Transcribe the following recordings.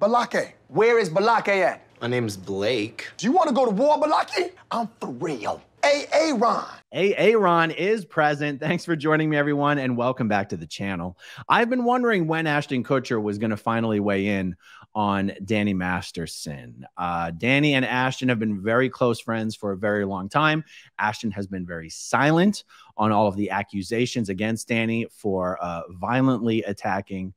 Balake. Where is Balake at? My name's Blake. Do you want to go to war, Balake? I'm for real. Ron. Ron is present. Thanks for joining me, everyone, and welcome back to the channel. I've been wondering when Ashton Kutcher was going to finally weigh in on Danny Masterson. Danny and Ashton have been very close friends for a very long time. Ashton has been very silent on all of the accusations against Danny for violently attacking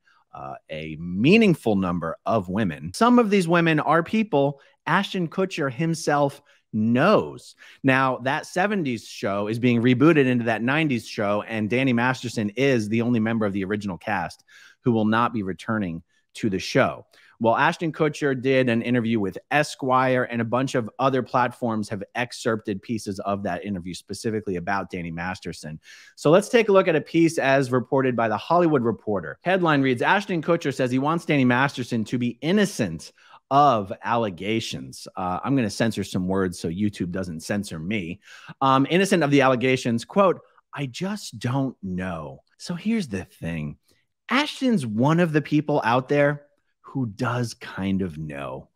a meaningful number of women. Some of these women are people Ashton Kutcher himself knows. Now, that 70s show is being rebooted into that 90s show, and Danny Masterson is the only member of the original cast who will not be returning to the show. Well, Ashton Kutcher did an interview with Esquire, and a bunch of other platforms have excerpted pieces of that interview specifically about Danny Masterson. So let's take a look at a piece as reported by The Hollywood Reporter. Headline reads, Ashton Kutcher says he wants Danny Masterson to be innocent of allegations. I'm going to censor some words so YouTube doesn't censor me. Innocent of the allegations, quote, I just don't know. So here's the thing. Ashton's one of the people out there who does kind of know.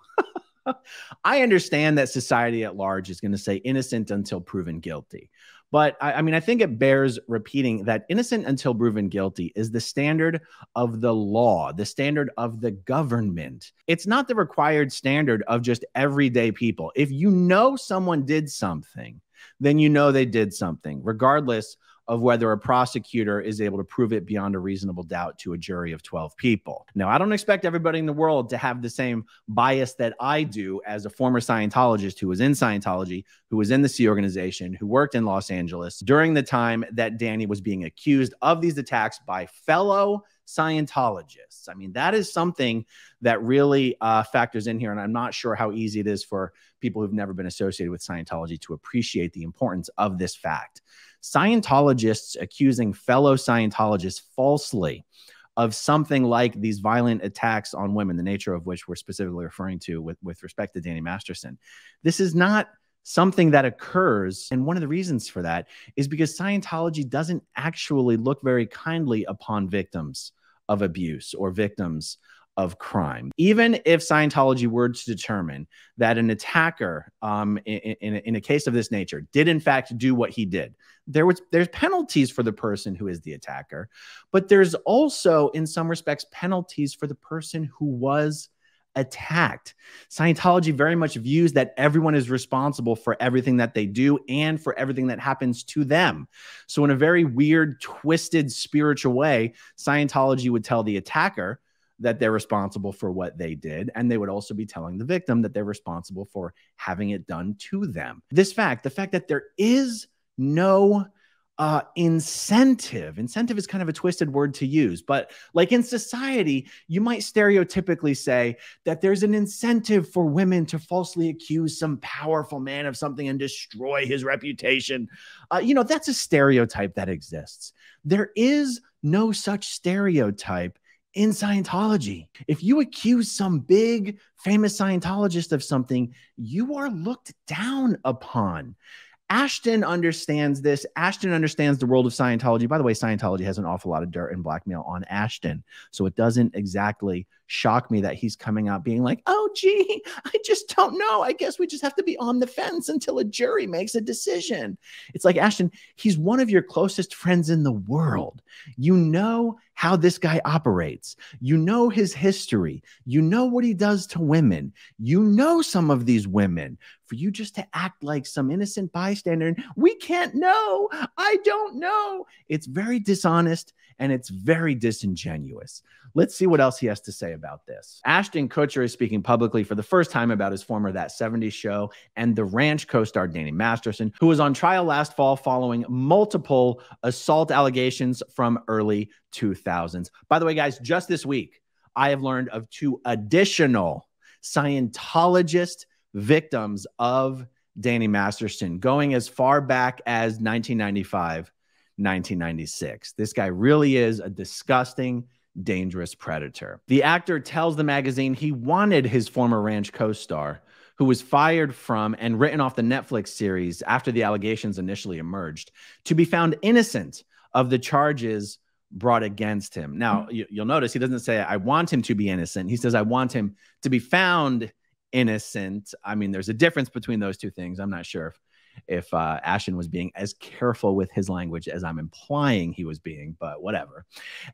I understand that society at large is going to say innocent until proven guilty. But I mean, I think it bears repeating that innocent until proven guilty is the standard of the law, the standard of the government. It's not the required standard of just everyday people. If you know someone did something, then you know they did something, regardless of whether a prosecutor is able to prove it beyond a reasonable doubt to a jury of 12 people. Now, I don't expect everybody in the world to have the same bias that I do as a former Scientologist who was in Scientology, who was in the Sea Organization, who worked in Los Angeles during the time that Danny was being accused of these attacks by fellow Scientologists. I mean, that is something that really factors in here, and I'm not sure how easy it is for people who've never been associated with Scientology to appreciate the importance of this fact. Scientologists accusing fellow Scientologists falsely of something like these violent attacks on women, the nature of which we're specifically referring to with respect to Danny Masterson. This is not something that occurs, and one of the reasons for that is because Scientology doesn't actually look very kindly upon victims of abuse or victims of crime. Even if Scientology were to determine that an attacker in a case of this nature did in fact do what he did, there's penalties for the person who is the attacker, but there's also in some respects penalties for the person who was attacked. Scientology very much views that everyone is responsible for everything that they do and for everything that happens to them. So in a very weird, twisted, spiritual way, Scientology would tell the attacker that they're responsible for what they did, and they would also be telling the victim that they're responsible for having it done to them. This fact, the fact that there is no incentive is kind of a twisted word to use, but like in society, you might stereotypically say that there's an incentive for women to falsely accuse some powerful man of something and destroy his reputation. You know, that's a stereotype that exists. There is no such stereotype in Scientology. If you accuse some big famous Scientologist of something, you are looked down upon. Ashton understands this. Ashton understands the world of Scientology. By the way, Scientology has an awful lot of dirt and blackmail on Ashton. So it doesn't exactly shock me that he's coming out being like, oh, gee, I just don't know. I guess we just have to be on the fence until a jury makes a decision. It's like, Ashton, he's one of your closest friends in the world. You know how this guy operates. You know his history. You know what he does to women. You know some of these women. For you just to act like some innocent bystander, and we can't know. I don't know. It's very dishonest and it's very disingenuous. Let's see what else he has to say about this. Ashton Kutcher is speaking publicly for the first time about his former That 70s Show and The Ranch co-star Danny Masterson, who was on trial last fall following multiple assault allegations from early 2000s. By the way, guys, just this week, I have learned of 2 additional Scientologist victims of Danny Masterson going as far back as 1995, 1996. This guy really is a disgusting, dangerous predator. The actor tells the magazine he wanted his former Ranch co-star, who was fired from and written off the Netflix series after the allegations initially emerged, to be found innocent of the charges brought against him. Now, you'll notice he doesn't say, I want him to be innocent. He says, I want him to be found innocent. I mean, there's a difference between those two things. I'm not sure if Ashton was being as careful with his language as I'm implying he was being, but whatever.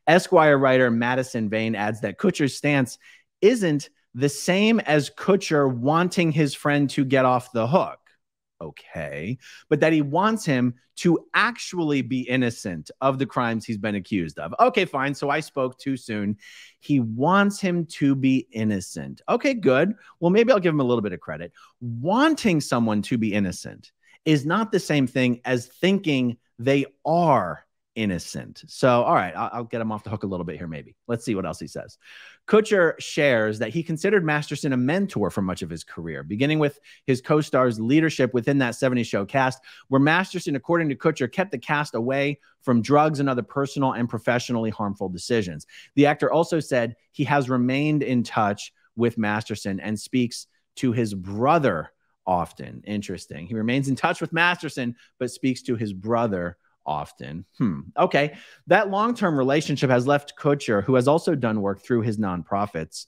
Esquire writer Madison Vane adds that Kutcher's stance isn't the same as Kutcher wanting his friend to get off the hook. Okay, but that he wants him to actually be innocent of the crimes he's been accused of. Okay, fine. So I spoke too soon. He wants him to be innocent. Okay, good. Well, maybe I'll give him a little bit of credit. Wanting someone to be innocent is not the same thing as thinking they are innocent. So, all right, I'll get him off the hook a little bit here, maybe. Let's see what else he says. Kutcher shares that he considered Masterson a mentor for much of his career, beginning with his co-star's leadership within that 70s show cast, where Masterson, according to Kutcher, kept the cast away from drugs and other personal and professionally harmful decisions. The actor also said he has remained in touch with Masterson and speaks to his brother often. Interesting. He remains in touch with Masterson, but speaks to his brother often. Okay. That long-term relationship has left Kutcher, who has also done work through his nonprofit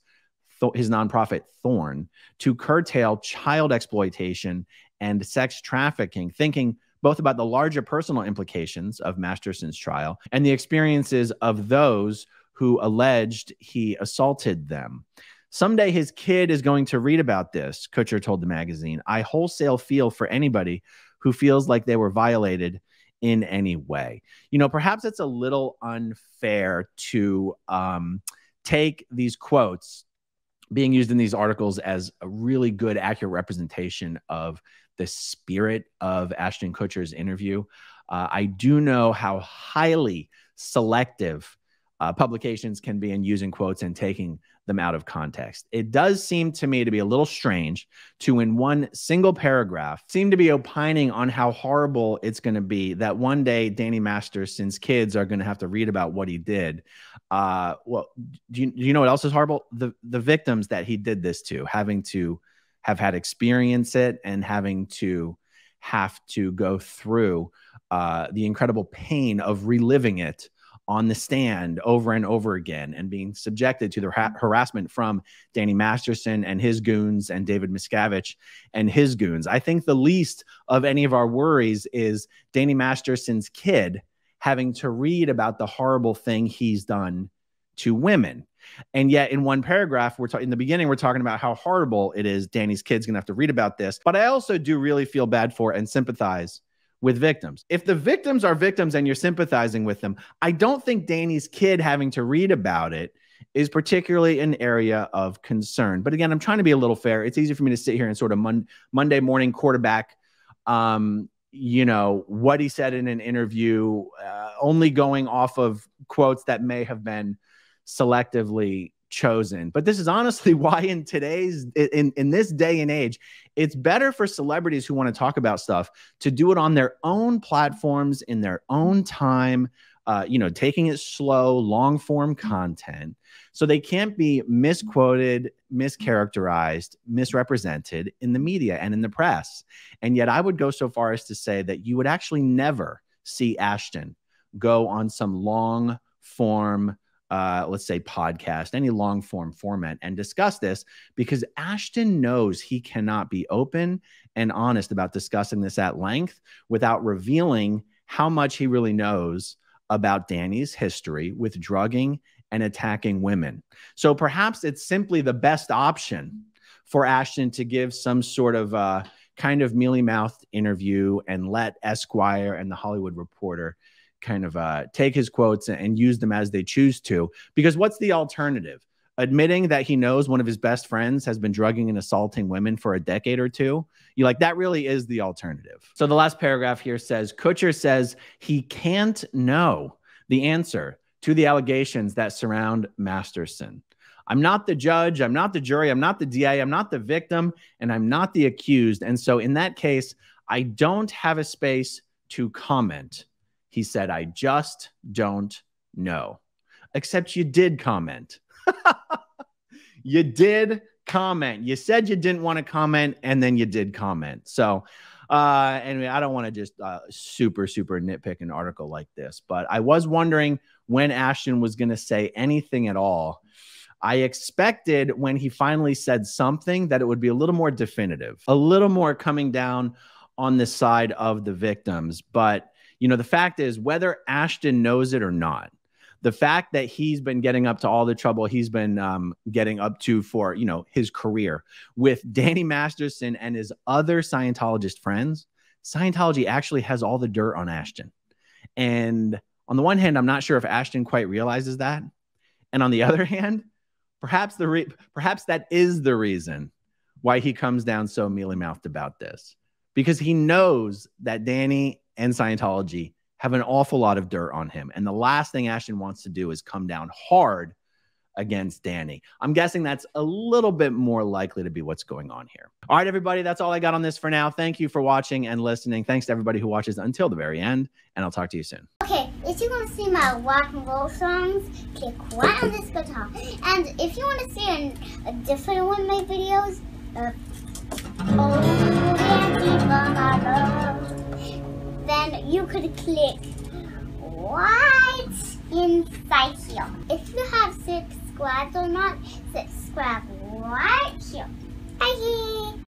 Thorn, to curtail child exploitation and sex trafficking, thinking both about the larger personal implications of Masterson's trial and the experiences of those who alleged he assaulted them. Someday his kid is going to read about this, Kutcher told the magazine. I wholesale feel for anybody who feels like they were violated in any way. You know, perhaps it's a little unfair to take these quotes being used in these articles as a really good, accurate representation of the spirit of Ashton Kutcher's interview. I do know how highly selective publications can be in using quotes and taking them out of context. It does seem to me to be a little strange to, in one single paragraph, seem to be opining on how horrible it's going to be that one day Danny Masterson's kids are going to have to read about what he did. Well, do you know what else is horrible? The victims that he did this to, having to have had experience it and having to have to go through the incredible pain of reliving it on the stand over and over again and being subjected to the harassment from Danny Masterson and his goons and David Miscavige and his goons. I think the least of any of our worries is Danny Masterson's kid having to read about the horrible thing he's done to women. And yet in one paragraph, in the beginning, we're talking about how horrible it is. Danny's kid's going to have to read about this. But I also do really feel bad for and sympathize with victims. If the victims are victims and you're sympathizing with them, I don't think Danny's kid having to read about it is particularly an area of concern. But again, I'm trying to be a little fair. It's easy for me to sit here and sort of Monday morning quarterback, you know, what he said in an interview, only going off of quotes that may have been selectively chosen. But this is honestly why in this day and age, it's better for celebrities who want to talk about stuff to do it on their own platforms in their own time, you know, taking it slow, long form content, so they can't be misquoted, mischaracterized, misrepresented in the media and in the press. And yet I would go so far as to say that you would actually never see Ashton go on some long form, let's say podcast, any long form format and discuss this, because Ashton knows he cannot be open and honest about discussing this at length without revealing how much he really knows about Danny's history with drugging and attacking women. So perhaps it's simply the best option for Ashton to give some sort of kind of mealy-mouthed interview and let Esquire and the Hollywood Reporter kind of take his quotes and use them as they choose to. Because what's the alternative? Admitting that he knows one of his best friends has been drugging and assaulting women for a decade or two? That really is the alternative. So the last paragraph here says, Kutcher says he can't know the answer to the allegations that surround Masterson. I'm not the judge, I'm not the jury, I'm not the DA, I'm not the victim, and I'm not the accused. And so in that case, I don't have a space to comment. He said, I just don't know. Except you did comment. You did comment. You said you didn't want to comment, and then you did comment. So Anyway, I don't want to just super nitpick an article like this, but I was wondering when Ashton was going to say anything at all. I expected when he finally said something that it would be a little more definitive, a little more coming down on the side of the victims. But, you know, the fact is, whether Ashton knows it or not, the fact that he's been getting up to all the trouble he's been getting up to for, you know, his career with Danny Masterson and his other Scientologist friends, Scientology actually has all the dirt on Ashton. And on the one hand, I'm not sure if Ashton quite realizes that. And on the other hand, perhaps that is the reason why he comes down so mealy-mouthed about this, because he knows that Danny and Scientology have an awful lot of dirt on him. And the last thing Ashton wants to do is come down hard against Danny. I'm guessing that's a little bit more likely to be what's going on here. All right, everybody, that's all I got on this for now. Thank you for watching and listening. Thanks to everybody who watches until the very end, and I'll talk to you soon. Okay, if you want to see my rock and roll songs, click right on this guitar. And if you want to see a different one of my videos, then you could click right inside here. If you have subscribed or not, subscribe right here. Bye.